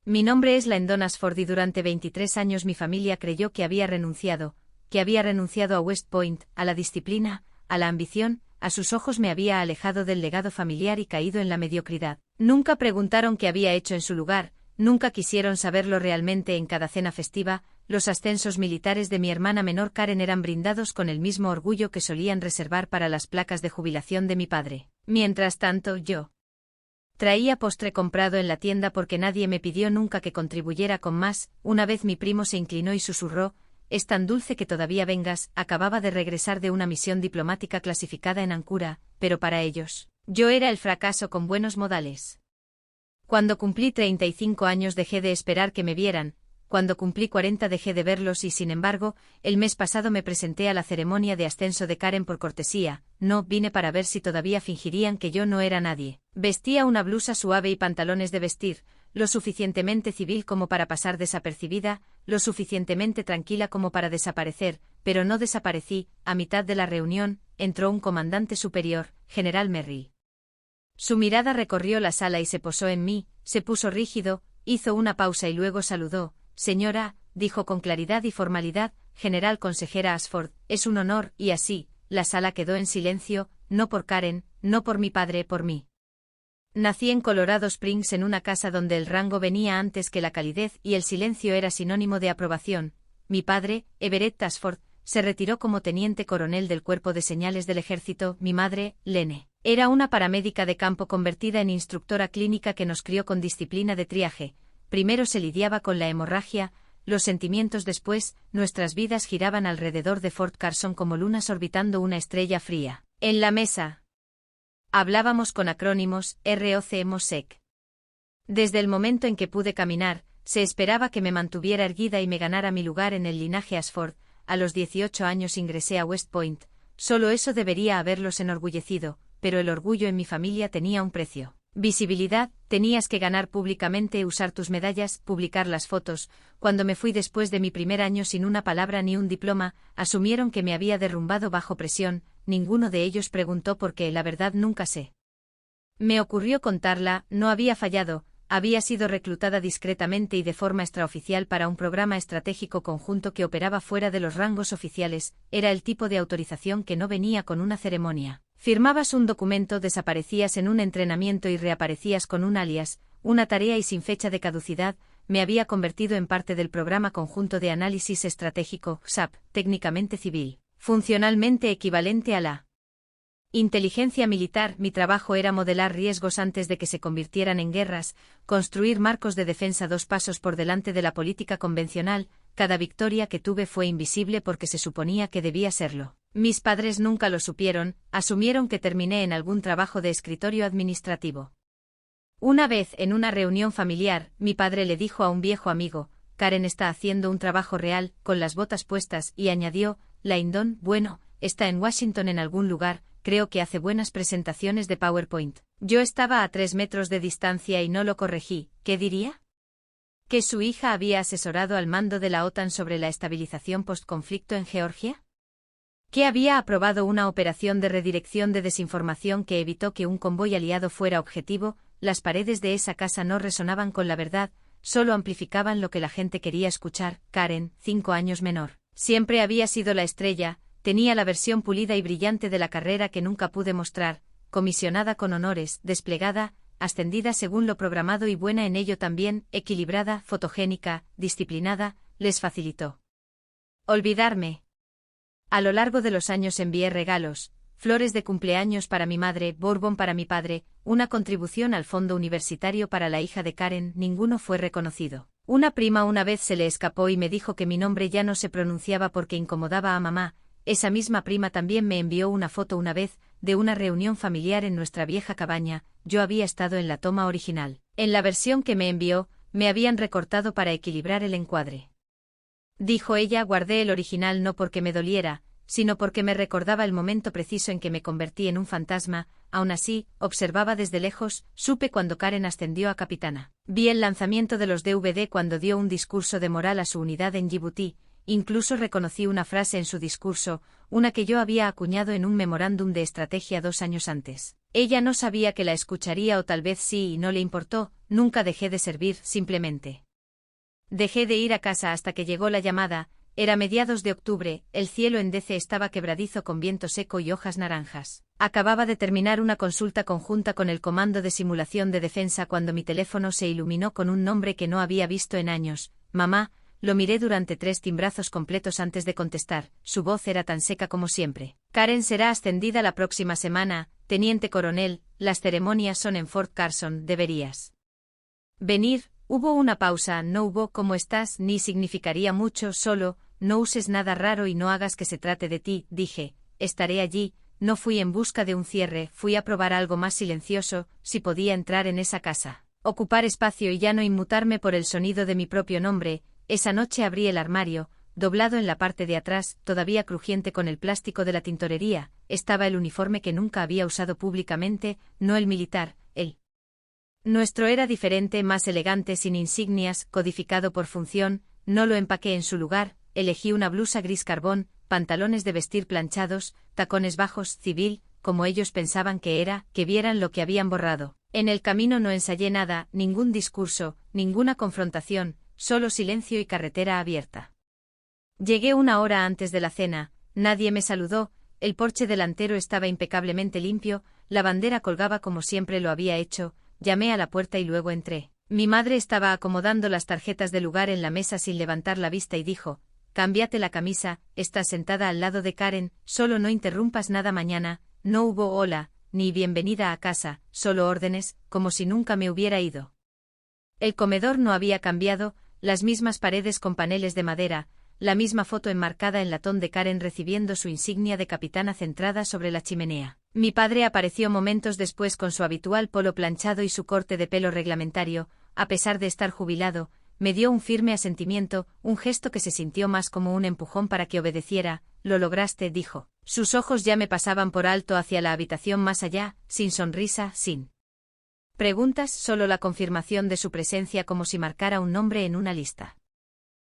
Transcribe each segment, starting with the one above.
Mi nombre es Lyndon Ashford y durante 23 años mi familia creyó que había renunciado a West Point, a la disciplina, a la ambición, a sus ojos me había alejado del legado familiar y caído en la mediocridad. Nunca preguntaron qué había hecho en su lugar, nunca quisieron saberlo realmente. En cada cena festiva, los ascensos militares de mi hermana menor Karen eran brindados con el mismo orgullo que solían reservar para las placas de jubilación de mi padre. Mientras tanto, yo traía postre comprado en la tienda porque nadie me pidió nunca que contribuyera con más. Una vez mi primo se inclinó y susurró: «Es tan dulce que todavía vengas». Acababa de regresar de una misión diplomática clasificada en Ankura, pero para ellos, yo era el fracaso con buenos modales. Cuando cumplí 35 años dejé de esperar que me vieran, cuando cumplí 40 dejé de verlos y sin embargo, el mes pasado me presenté a la ceremonia de ascenso de Karen por cortesía. No vine para ver si todavía fingirían que yo no era nadie. Vestía una blusa suave y pantalones de vestir, lo suficientemente civil como para pasar desapercibida, lo suficientemente tranquila como para desaparecer, pero no desaparecí. A mitad de la reunión, entró un comandante superior, General Merrill. Su mirada recorrió la sala y se posó en mí, se puso rígido, hizo una pausa y luego saludó. «Señora», dijo con claridad y formalidad, «General Consejera Ashford, es un honor», y así, la sala quedó en silencio, no por Karen, no por mi padre, por mí. Nací en Colorado Springs en una casa donde el rango venía antes que la calidez y el silencio era sinónimo de aprobación. Mi padre, Everett Ashford, se retiró como teniente coronel del Cuerpo de Señales del Ejército. Mi madre, Lene, era una paramédica de campo convertida en instructora clínica que nos crió con disciplina de triaje. Primero se lidiaba con la hemorragia, los sentimientos, después, nuestras vidas giraban alrededor de Fort Carson como lunas orbitando una estrella fría. En la mesa hablábamos con acrónimos, ROC-MOSEC. Desde el momento en que pude caminar, se esperaba que me mantuviera erguida y me ganara mi lugar en el linaje Ashford. A los 18 años ingresé a West Point, solo eso debería haberlos enorgullecido, pero el orgullo en mi familia tenía un precio. Visibilidad, tenías que ganar públicamente, usar tus medallas, publicar las fotos. Cuando me fui después de mi primer año sin una palabra ni un diploma, asumieron que me había derrumbado bajo presión. Ninguno de ellos preguntó por qué, la verdad nunca sé. Me ocurrió contarla, no había fallado, había sido reclutada discretamente y de forma extraoficial para un programa estratégico conjunto que operaba fuera de los rangos oficiales. Era el tipo de autorización que no venía con una ceremonia. Firmabas un documento, desaparecías en un entrenamiento y reaparecías con un alias, una tarea y sin fecha de caducidad. Me había convertido en parte del programa conjunto de análisis estratégico, SAP, técnicamente civil, funcionalmente equivalente a la inteligencia militar. Mi trabajo era modelar riesgos antes de que se convirtieran en guerras, construir marcos de defensa 2 pasos por delante de la política convencional. Cada victoria que tuve fue invisible porque se suponía que debía serlo. Mis padres nunca lo supieron, asumieron que terminé en algún trabajo de escritorio administrativo. Una vez en una reunión familiar, mi padre le dijo a un viejo amigo: «Karen está haciendo un trabajo real, con las botas puestas», y añadió: «Lyndon, bueno, está en Washington en algún lugar, creo que hace buenas presentaciones de PowerPoint». Yo estaba a 3 metros de distancia y no lo corregí. ¿Qué diría? ¿Que su hija había asesorado al mando de la OTAN sobre la estabilización postconflicto en Georgia? ¿Que había aprobado una operación de redirección de desinformación que evitó que un convoy aliado fuera objetivo? Las paredes de esa casa no resonaban con la verdad, solo amplificaban lo que la gente quería escuchar. Karen, 5 años menor, siempre había sido la estrella, tenía la versión pulida y brillante de la carrera que nunca pude mostrar, comisionada con honores, desplegada, ascendida según lo programado y buena en ello también, equilibrada, fotogénica, disciplinada, les facilitó olvidarme. A lo largo de los años envié regalos, flores de cumpleaños para mi madre, bourbon para mi padre, una contribución al fondo universitario para la hija de Karen. Ninguno fue reconocido. Una prima una vez se le escapó y me dijo que mi nombre ya no se pronunciaba porque incomodaba a mamá. Esa misma prima también me envió una foto una vez, de una reunión familiar en nuestra vieja cabaña. Yo había estado en la toma original. En la versión que me envió, me habían recortado para equilibrar el encuadre. Dijo ella: «Guardé el original no porque me doliera, sino porque me recordaba el momento preciso en que me convertí en un fantasma». Aún así, observaba desde lejos, supe cuando Karen ascendió a capitana. Vi el lanzamiento de los DVD cuando dio un discurso de moral a su unidad en Djibouti. Incluso reconocí una frase en su discurso, una que yo había acuñado en un memorándum de estrategia 2 años antes. Ella no sabía que la escucharía o tal vez sí y no le importó, nunca dejé de servir, simplemente. Dejé de ir a casa hasta que llegó la llamada, era mediados de octubre, el cielo en DC estaba quebradizo con viento seco y hojas naranjas. Acababa de terminar una consulta conjunta con el Comando de Simulación de Defensa cuando mi teléfono se iluminó con un nombre que no había visto en años, mamá. Lo miré durante 3 timbrazos completos antes de contestar, su voz era tan seca como siempre. Karen será ascendida la próxima semana, teniente coronel, las ceremonias son en Fort Carson, deberías venir. Hubo una pausa, no hubo ¿cómo estás? Ni significaría mucho, solo, no uses nada raro y no hagas que se trate de ti, dije, estaré allí. No fui en busca de un cierre, fui a probar algo más silencioso, si podía entrar en esa casa, ocupar espacio y ya no inmutarme por el sonido de mi propio nombre. Esa noche abrí el armario, doblado en la parte de atrás, todavía crujiente con el plástico de la tintorería, estaba el uniforme que nunca había usado públicamente, no el militar, el nuestro era diferente, más elegante, sin insignias, codificado por función, no lo empaqué en su lugar, elegí una blusa gris carbón, pantalones de vestir planchados, tacones bajos, civil, como ellos pensaban que era, que vieran lo que habían borrado. En el camino no ensayé nada, ningún discurso, ninguna confrontación, solo silencio y carretera abierta. Llegué 1 hora antes de la cena, nadie me saludó, el porche delantero estaba impecablemente limpio, la bandera colgaba como siempre lo había hecho, llamé a la puerta y luego entré. Mi madre estaba acomodando las tarjetas de lugar en la mesa sin levantar la vista y dijo, cámbiate la camisa, estás sentada al lado de Karen, solo no interrumpas nada mañana. No hubo hola, ni bienvenida a casa, solo órdenes, como si nunca me hubiera ido. El comedor no había cambiado, las mismas paredes con paneles de madera, la misma foto enmarcada en latón de Karen recibiendo su insignia de capitana centrada sobre la chimenea. Mi padre apareció momentos después con su habitual polo planchado y su corte de pelo reglamentario, a pesar de estar jubilado, me dio un firme asentimiento, un gesto que se sintió más como un empujón para que obedeciera. Lo lograste, dijo. Sus ojos ya me pasaban por alto hacia la habitación más allá, sin sonrisa, sin preguntas, solo la confirmación de su presencia como si marcara un nombre en una lista.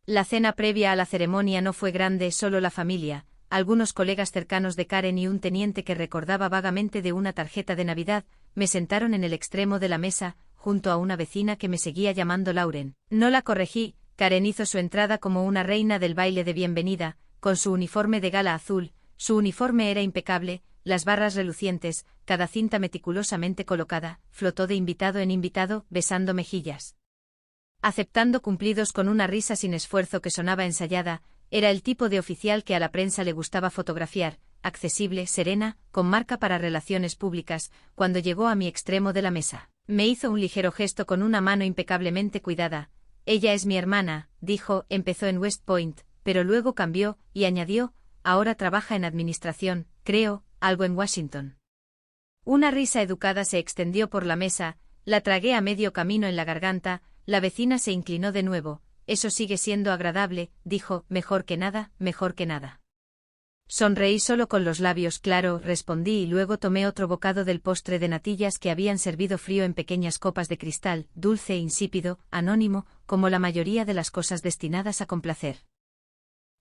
La cena previa a la ceremonia no fue grande, solo la familia, algunos colegas cercanos de Karen y un teniente que recordaba vagamente de una tarjeta de Navidad, me sentaron en el extremo de la mesa, junto a una vecina que me seguía llamando Lauren. No la corregí, Karen hizo su entrada como una reina del baile de bienvenida, con su uniforme de gala azul, su uniforme era impecable, las barras relucientes, cada cinta meticulosamente colocada, flotó de invitado en invitado, besando mejillas, aceptando cumplidos con una risa sin esfuerzo que sonaba ensayada. Era el tipo de oficial que a la prensa le gustaba fotografiar, accesible, serena, con marca para relaciones públicas. Cuando llegó a mi extremo de la mesa, me hizo un ligero gesto con una mano impecablemente cuidada. Ella es mi hermana, dijo, empezó en West Point, pero luego cambió, y añadió, ahora trabaja en administración, creo, algo en Washington. Una risa educada se extendió por la mesa, la tragué a medio camino en la garganta. La vecina se inclinó de nuevo. Eso sigue siendo agradable, dijo, mejor que nada, mejor que nada. Sonreí solo con los labios, claro, respondí y luego tomé otro bocado del postre de natillas que habían servido frío en pequeñas copas de cristal, dulce e insípido, anónimo, como la mayoría de las cosas destinadas a complacer.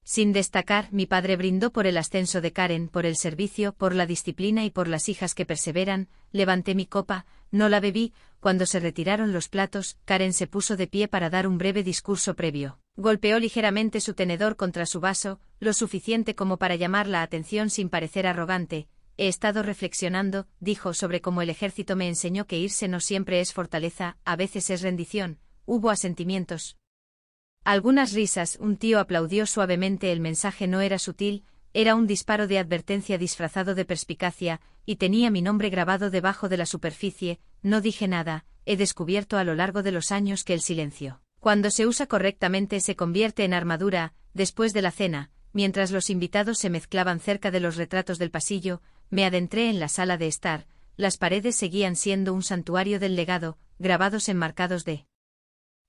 Sin destacar, mi padre brindó por el ascenso de Karen, por el servicio, por la disciplina y por las hijas que perseveran. Levanté mi copa, no la bebí. Cuando se retiraron los platos, Karen se puso de pie para dar un breve discurso previo. Golpeó ligeramente su tenedor contra su vaso, lo suficiente como para llamar la atención sin parecer arrogante. He estado reflexionando, dijo, sobre cómo el ejército me enseñó que irse no siempre es fortaleza, a veces es rendición. Hubo asentimientos. Algunas risas, un tío aplaudió suavemente. El mensaje no era sutil, era un disparo de advertencia disfrazado de perspicacia, y tenía mi nombre grabado debajo de la superficie. No dije nada. He descubierto a lo largo de los años que el silencio, cuando se usa correctamente, se convierte en armadura. Después de la cena, mientras los invitados se mezclaban cerca de los retratos del pasillo, me adentré en la sala de estar. Las paredes seguían siendo un santuario del legado, grabados enmarcados de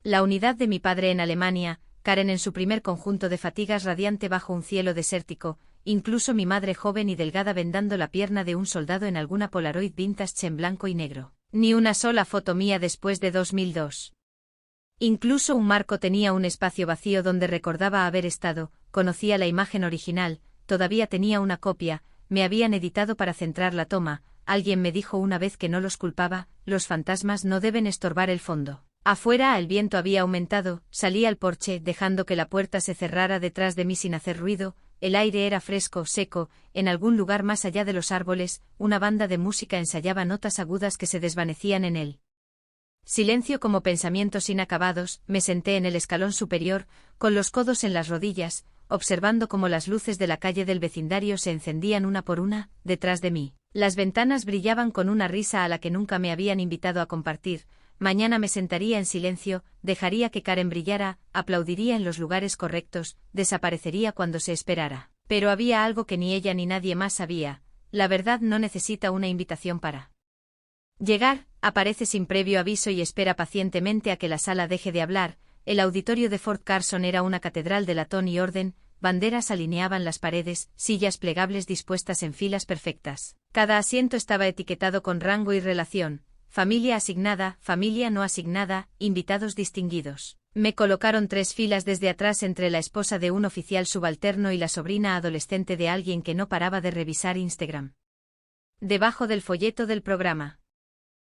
la unidad de mi padre en Alemania, Karen en su primer conjunto de fatigas radiante bajo un cielo desértico, incluso mi madre joven y delgada vendando la pierna de un soldado en alguna Polaroid vintage en blanco y negro. Ni una sola foto mía después de 2002. Incluso un marco tenía un espacio vacío donde recordaba haber estado. Conocía la imagen original, todavía tenía una copia, me habían editado para centrar la toma. alguien me dijo una vez que no los culpaba, los fantasmas no deben estorbar el fondo. Afuera el viento había aumentado, salí al porche dejando que la puerta se cerrara detrás de mí sin hacer ruido, el aire era fresco, seco, en algún lugar más allá de los árboles, una banda de música ensayaba notas agudas que se desvanecían en él. Silencio como pensamientos inacabados, me senté en el escalón superior, con los codos en las rodillas, observando cómo las luces de la calle del vecindario se encendían una por una, detrás de mí. Las ventanas brillaban con una risa a la que nunca me habían invitado a compartir. Mañana me sentaría en silencio, dejaría que Karen brillara, aplaudiría en los lugares correctos, desaparecería cuando se esperara. Pero había algo que ni ella ni nadie más sabía. La verdad no necesita una invitación para llegar, aparece sin previo aviso y espera pacientemente a que la sala deje de hablar. El auditorio de Fort Carson era una catedral de latón y orden, banderas alineaban las paredes, sillas plegables dispuestas en filas perfectas. Cada asiento estaba etiquetado con rango y relación. Familia asignada, familia no asignada, invitados distinguidos. Me colocaron 3 filas desde atrás entre la esposa de un oficial subalterno y la sobrina adolescente de alguien que no paraba de revisar Instagram. Debajo del folleto del programa.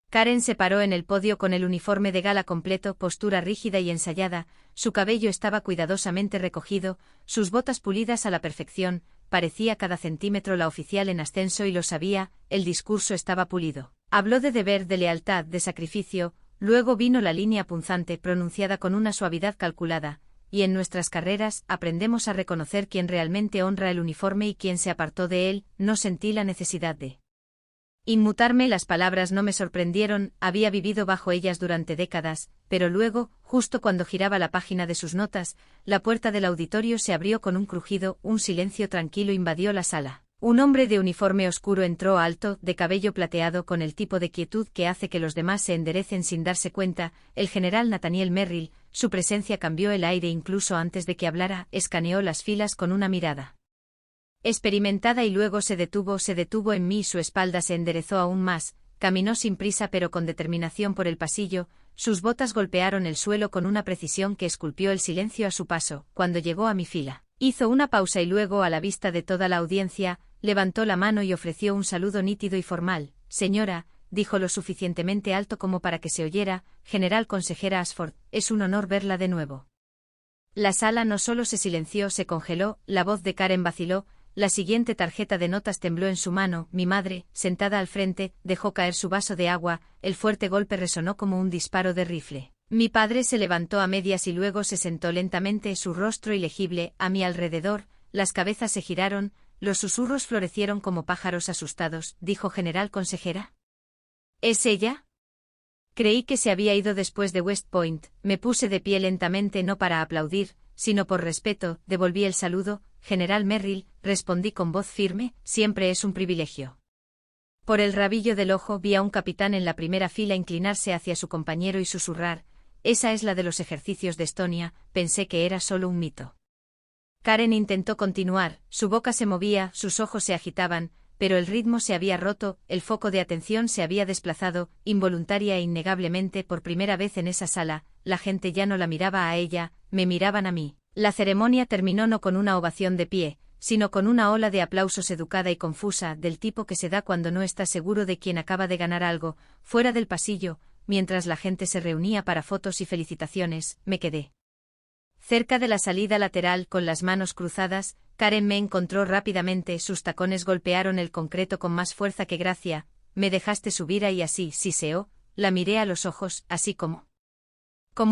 Karen se paró en el podio con el uniforme de gala completo, postura rígida y ensayada, su cabello estaba cuidadosamente recogido, sus botas pulidas a la perfección, parecía cada centímetro la oficial en ascenso y lo sabía, el discurso estaba pulido. Habló de deber, de lealtad, de sacrificio, luego vino la línea punzante pronunciada con una suavidad calculada, y en nuestras carreras aprendemos a reconocer quién realmente honra el uniforme y quién se apartó de él. No sentí la necesidad de inmutarme, las palabras no me sorprendieron, había vivido bajo ellas durante décadas, pero luego, justo cuando giraba la página de sus notas, la puerta del auditorio se abrió con un crujido, un silencio tranquilo invadió la sala. Un hombre de uniforme oscuro entró alto, de cabello plateado con el tipo de quietud que hace que los demás se enderecen sin darse cuenta, el general Nathaniel Merrill. Su presencia cambió el aire incluso antes de que hablara, escaneó las filas con una mirada experimentada y luego se detuvo en mí y su espalda se enderezó aún más, caminó sin prisa pero con determinación por el pasillo, sus botas golpearon el suelo con una precisión que esculpió el silencio a su paso. Cuando llegó a mi fila, hizo una pausa y luego, a la vista de toda la audiencia, levantó la mano y ofreció un saludo nítido y formal. Señora, dijo lo suficientemente alto como para que se oyera, general consejera Ashford, es un honor verla de nuevo. La sala no solo se silenció, se congeló, la voz de Karen vaciló. La siguiente tarjeta de notas tembló en su mano, mi madre, sentada al frente, dejó caer su vaso de agua, el fuerte golpe resonó como un disparo de rifle. Mi padre se levantó a medias y luego se sentó lentamente, su rostro ilegible, a mi alrededor, las cabezas se giraron, los susurros florecieron como pájaros asustados, dijo general consejera. ¿Es ella? Creí que se había ido después de West Point, me puse de pie lentamente no para aplaudir, sino por respeto, devolví el saludo. General Merrill, respondí con voz firme, siempre es un privilegio. Por el rabillo del ojo vi a un capitán en la primera fila inclinarse hacia su compañero y susurrar, esa es la de los ejercicios de Estonia, pensé que era solo un mito. Karen intentó continuar, su boca se movía, sus ojos se agitaban, pero el ritmo se había roto, el foco de atención se había desplazado, involuntaria e innegablemente por primera vez en esa sala, la gente ya no la miraba a ella, me miraban a mí. La ceremonia terminó no con una ovación de pie, sino con una ola de aplausos educada y confusa, del tipo que se da cuando no está seguro de quién acaba de ganar algo. Fuera del pasillo, mientras la gente se reunía para fotos y felicitaciones, me quedé cerca de la salida lateral con las manos cruzadas. Karen me encontró rápidamente, sus tacones golpearon el concreto con más fuerza que gracia. Me dejaste subir y así, siseó, la miré a los ojos, así como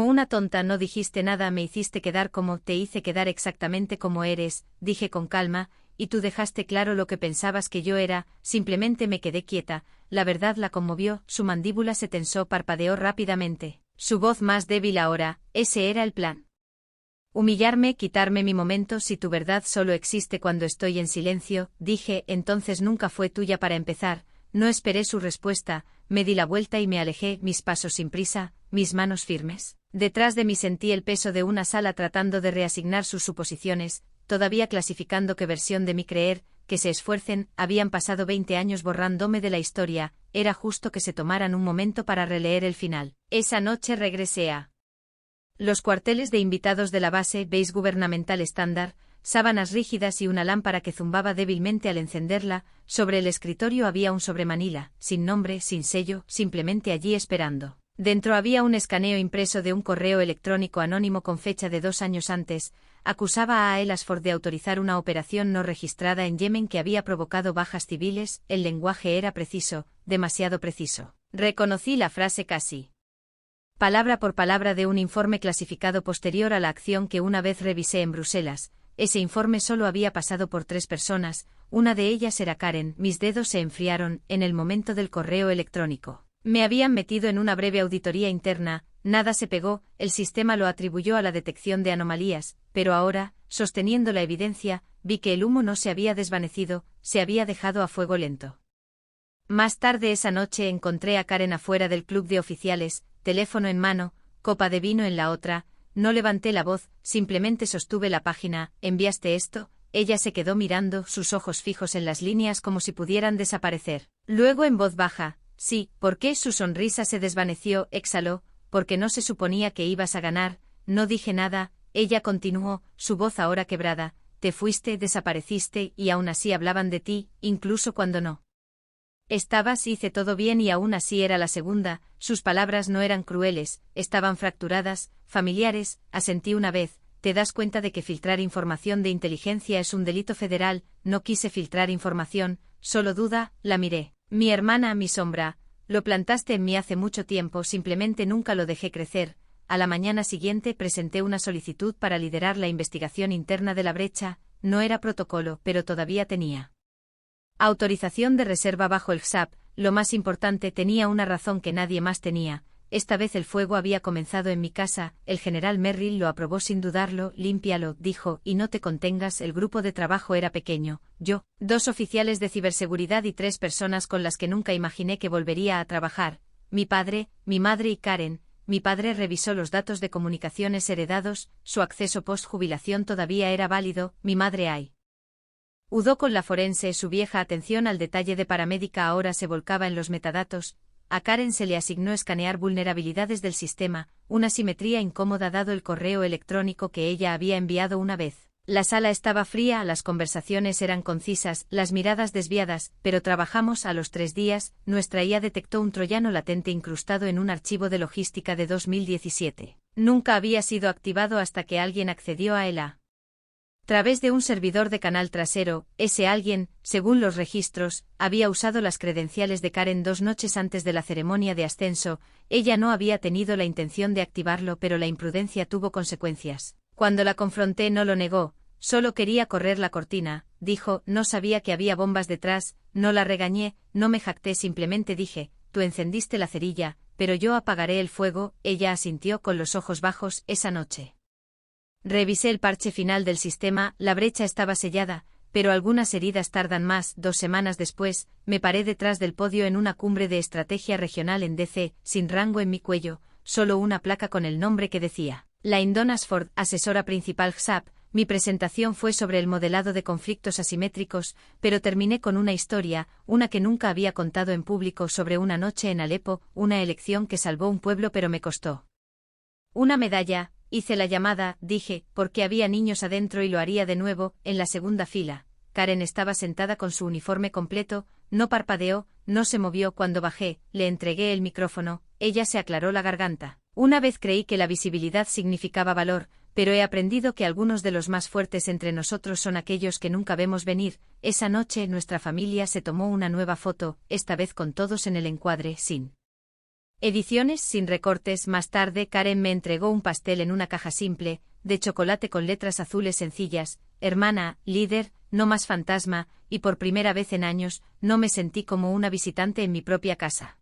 una tonta, no dijiste nada, me hiciste quedar como, te hice quedar exactamente como eres, dije con calma, y tú dejaste claro lo que pensabas que yo era, simplemente me quedé quieta. La verdad la conmovió, su mandíbula se tensó, parpadeó rápidamente, su voz más débil ahora, ese era el plan. Humillarme, quitarme mi momento. Si tu verdad solo existe cuando estoy en silencio, dije, entonces nunca fue tuya para empezar. No esperé su respuesta, me di la vuelta y me alejé, mis pasos sin prisa, mis manos firmes. Detrás de mí sentí el peso de una sala tratando de reasignar sus suposiciones, todavía clasificando qué versión de mí creer, que se esfuercen. Habían pasado 20 años borrándome de la historia, era justo que se tomaran un momento para releer el final. Esa noche regresé a los cuarteles de invitados de la base Base Gubernamental Estándar. sábanas rígidas y una lámpara que zumbaba débilmente al encenderla. Sobre el escritorio había un sobremanila, sin nombre, sin sello, simplemente allí esperando. Dentro había un escaneo impreso de un correo electrónico anónimo con fecha de 2 años antes. Acusaba a El Ashford de autorizar una operación no registrada en Yemen que había provocado bajas civiles. El lenguaje era preciso, demasiado preciso. Reconocí la frase casi palabra por palabra de un informe clasificado posterior a la acción que una vez revisé en Bruselas. Ese informe solo había pasado por 3 personas, una de ellas era Karen. Mis dedos se enfriaron en el momento del correo electrónico. Me habían metido en una breve auditoría interna, nada se pegó, el sistema lo atribuyó a la detección de anomalías, pero ahora, sosteniendo la evidencia, vi que el humo no se había desvanecido, se había dejado a fuego lento. Más tarde esa noche encontré a Karen afuera del club de oficiales, teléfono en mano, copa de vino en la otra. No levanté la voz, simplemente sostuve la página. ¿Enviaste esto? Ella se quedó mirando, sus ojos fijos en las líneas como si pudieran desaparecer. Luego en voz baja, sí. ¿Por qué? Su sonrisa se desvaneció, exhaló, porque no se suponía que ibas a ganar. No dije nada. Ella continuó, su voz ahora quebrada. Te fuiste, desapareciste, y aún así hablaban de ti, incluso cuando no estabas. Hice todo bien y aún así era la segunda. Sus palabras no eran crueles, estaban fracturadas, familiares. Asentí una vez. ¿Te das cuenta de que filtrar información de inteligencia es un delito federal? No quise filtrar información, solo duda. La miré. Mi hermana, mi sombra. Lo plantaste en mí hace mucho tiempo, simplemente nunca lo dejé crecer. A la mañana siguiente presenté una solicitud para liderar la investigación interna de la brecha. No era protocolo, pero todavía tenía autorización de reserva bajo el GSAP. Lo más importante, tenía una razón que nadie más tenía. Esta vez el fuego había comenzado en mi casa. El general Merrill lo aprobó sin dudarlo. Límpialo, dijo, y no te contengas. El grupo de trabajo era pequeño. Yo, 2 oficiales de ciberseguridad y 3 personas con las que nunca imaginé que volvería a trabajar. Mi padre, mi madre y Karen. Mi padre revisó los datos de comunicaciones heredados. Su acceso post-jubilación todavía era válido. Mi madre ayudó con la forense. Su vieja atención al detalle de paramédica ahora se volcaba en los metadatos. A Karen se le asignó escanear vulnerabilidades del sistema, una simetría incómoda dado el correo electrónico que ella había enviado una vez. La sala estaba fría, las conversaciones eran concisas, las miradas desviadas, pero trabajamos. A los 3 días, nuestra IA detectó un troyano latente incrustado en un archivo de logística de 2017. Nunca había sido activado hasta que alguien accedió a él a través de un servidor de canal trasero. Ese alguien, según los registros, había usado las credenciales de Karen 2 noches antes de la ceremonia de ascenso. Ella no había tenido la intención de activarlo, pero la imprudencia tuvo consecuencias. Cuando la confronté no lo negó, solo quería correr la cortina, dijo, no sabía que había bombas detrás. No la regañé, no me jacté, simplemente dije, tú encendiste la cerilla, pero yo apagaré el fuego. Ella asintió con los ojos bajos. Esa noche revisé el parche final del sistema. La brecha estaba sellada, pero algunas heridas tardan más. 2 semanas después, me paré detrás del podio en una cumbre de estrategia regional en DC, sin rango en mi cuello, solo una placa con el nombre que decía, Lyndon Ashford, asesora principal GSAP. Mi presentación fue sobre el modelado de conflictos asimétricos, pero terminé con una historia, una que nunca había contado en público, sobre una noche en Alepo, una elección que salvó un pueblo pero me costó una medalla. Hice la llamada, dije, porque había niños adentro y lo haría de nuevo. En la segunda fila, Karen estaba sentada con su uniforme completo, no parpadeó, no se movió. Cuando bajé, le entregué el micrófono, ella se aclaró la garganta. Una vez creí que la visibilidad significaba valor, pero he aprendido que algunos de los más fuertes entre nosotros son aquellos que nunca vemos venir. Esa noche nuestra familia se tomó una nueva foto, esta vez con todos en el encuadre, sin ediciones, sin recortes. Más tarde Karen me entregó un pastel en una caja simple, de chocolate con letras azules sencillas. Hermana, líder, no más fantasma, y por primera vez en años, no me sentí como una visitante en mi propia casa.